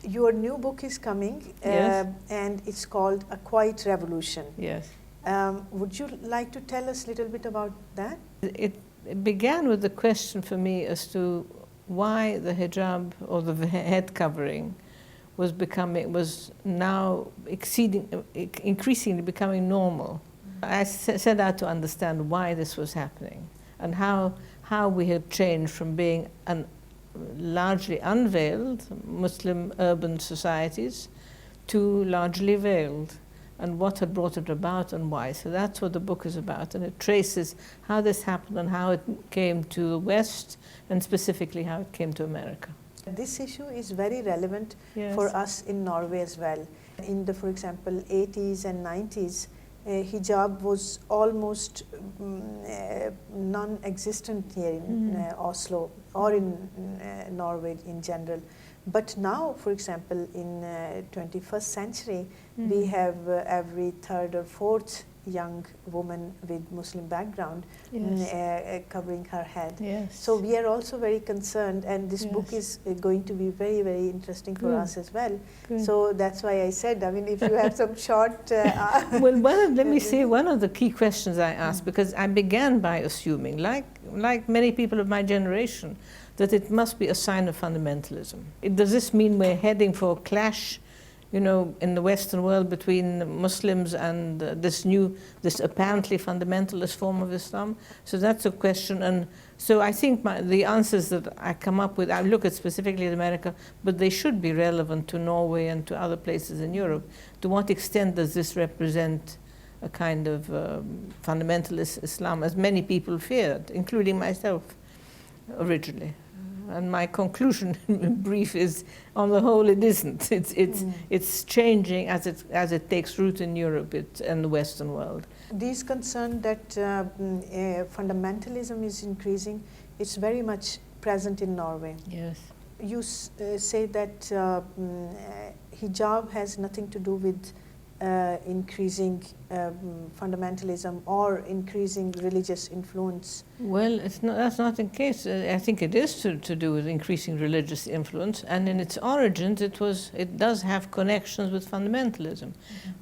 Your new book is coming, Yes. and it's called A Quiet Revolution. Yes. Would you like to tell us a little bit about that? It began with the question for me as to why the hijab or the head covering was now increasingly becoming normal. I set out to understand why this was happening and how we had changed from being largely unveiled Muslim urban societies to largely veiled, and what had brought it about and why. So that's what the book is about, and it traces how this happened and how it came to the West, and specifically how it came to America. This issue is very relevant Yes. for us in Norway as well. In the, for example, 80s and 90s, hijab was almost non-existent here in Oslo or in Norway in general. But now, for example, in 21st century, we have every third or fourth young woman with Muslim background covering her head. Yes. So we are also very concerned, and this book Yes. is going to be very, very interesting for Good. us as well. Good. So that's why I said, I mean, if you have some short... Well, let me say, one of the key questions I asked, because I began by assuming, like many people of my generation, that it must be a sign of fundamentalism. Does this mean we're heading for a clash, you know, in the Western world between Muslims and this apparently fundamentalist form of Islam? So that's a question. And so I think the answers that I come up with, I look at specifically at America, but they should be relevant to Norway and to other places in Europe. To what extent does this represent a kind of fundamentalist Islam, as many people feared, including myself originally? And my conclusion in brief is, on the whole, it isn't. It's changing as it takes root in Europe and the Western world. These concern that fundamentalism is increasing, it's very much present in Norway. Yes. You say that hijab has nothing to do with increasing fundamentalism or increasing religious influence. Well, that's not the case. I think it is to do with increasing religious influence, and in its origins it does have connections with fundamentalism,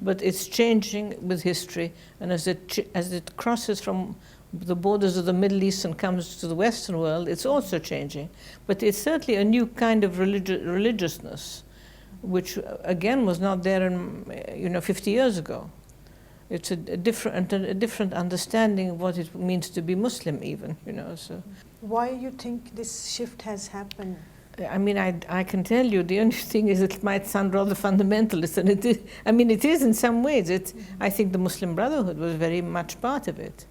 but it's changing with history, and as it crosses from the borders of the Middle East and comes to the Western world, it's also changing. But it's certainly a new kind of religiousness, which again was not there 50 years ago. It's a different understanding of what it means to be Muslim, even, you know. So, why you think this shift has happened? I mean, I can tell you, the only thing is it might sound rather fundamentalist, and it is. I mean, it is in some ways. I think the Muslim Brotherhood was very much part of it,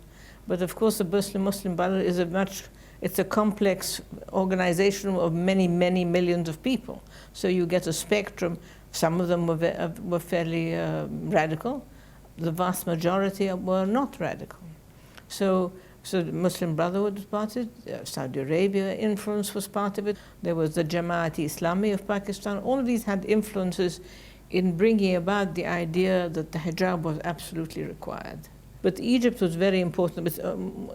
but of course, the Muslim Brotherhood is it's a complex organization of many, many millions of people. So you get a spectrum. Some of them were fairly radical. The vast majority were not radical. So the Muslim Brotherhood was part of it. Saudi Arabia influence was part of it. There was the Jamaat-e-Islami of Pakistan. All of these had influences in bringing about the idea that the hijab was absolutely required. But Egypt was very important.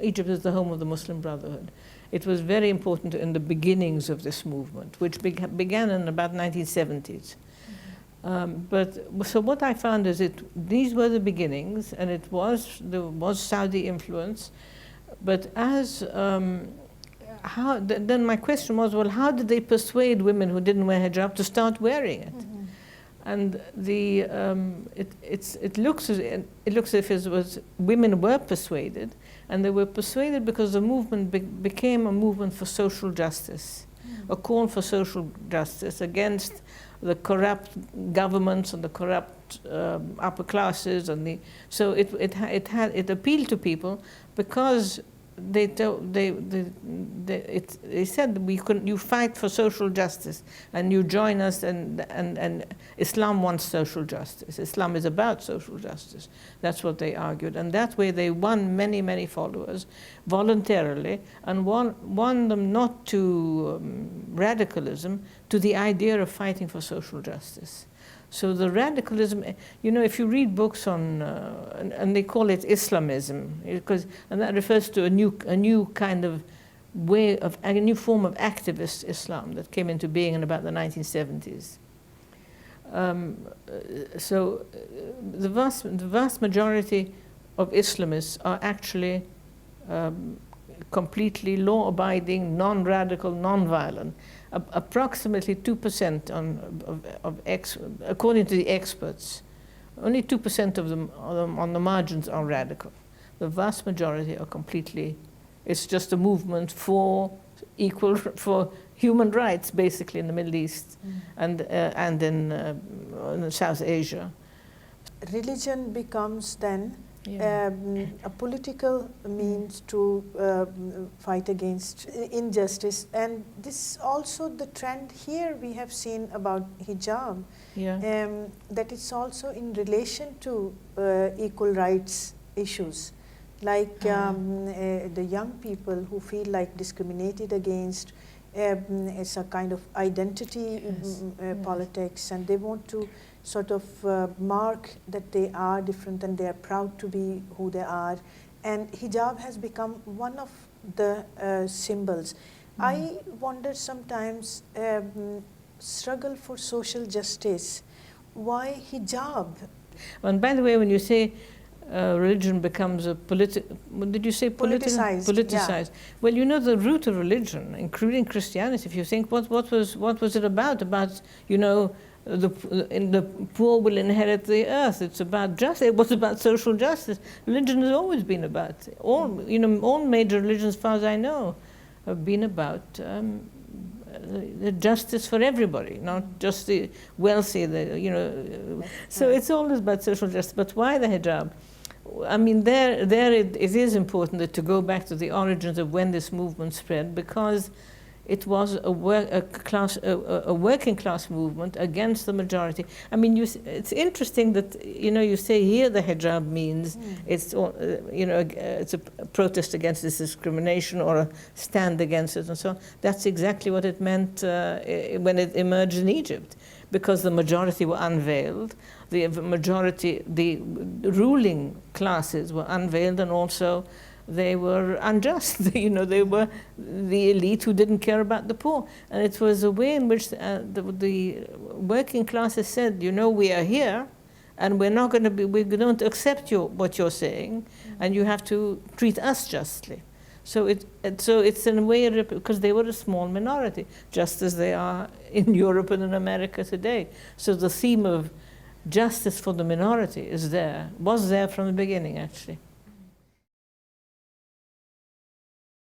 Egypt is the home of the Muslim Brotherhood. It was very important in the beginnings of this movement, which began in about 1970s. So what I found is these were the beginnings, and there was Saudi influence. But then my question was, well, how did they persuade women who didn't wear hijab to start wearing it? And it looks as if it was women were persuaded, and they were persuaded because the movement became a movement for social justice, a call for social justice against the corrupt governments and the corrupt upper classes, so it appealed to people because they said you fight for social justice and you join us, and Islam wants social justice. Islam is about social justice. That's what they argued, and that way they won many, many followers voluntarily, and won them not to radicalism, to the idea of fighting for social justice. So the radicalism, if you read books on, and they call it Islamism, and that refers to a new kind of way of, a new form of activist Islam that came into being in about the 1970s. The vast majority of Islamists are actually completely law-abiding, non-radical, non-violent. Approximately 2% according to the experts. Only 2% of them on the margins are radical. The vast majority are completely. It's just a movement for human rights, basically, in the Middle East and in South Asia. Religion becomes then a political means to fight against injustice, and this also the trend here we have seen about hijab, that it's also in relation to equal rights issues, like the young people who feel like discriminated against. It's a kind of identity politics, and they want to sort of mark that they are different and they are proud to be who they are. And hijab has become one of the symbols. I wonder sometimes, struggle for social justice, why hijab? And by the way, when you say religion becomes a did you say politicized? Politicized. Yeah. Well, you know, the root of religion, including Christianity, if you think, what was it about? About, you know, the poor will inherit the earth. It's about justice. It was about social justice. Religion has always been about all major religions, as far as I know, have been about the justice for everybody, not just the wealthy. So it's always about social justice. But why the hijab? I mean, it is important that to go back to the origins of when this movement spread, because it was a working class movement against the majority. I mean, it's interesting that you say here the hijab means it's it's a protest against this discrimination or a stand against it and so on. That's exactly what it meant when it emerged in Egypt, because the majority were unveiled. The ruling classes were unveiled, and also they were unjust. They were the elite who didn't care about the poor. And it was a way in which the working classes said, we are here, and we don't accept what you're saying, and you have to treat us justly. So it's in a way, because they were a small minority, just as they are in Europe and in America today. So the theme of justice for the minority was there from the beginning, actually.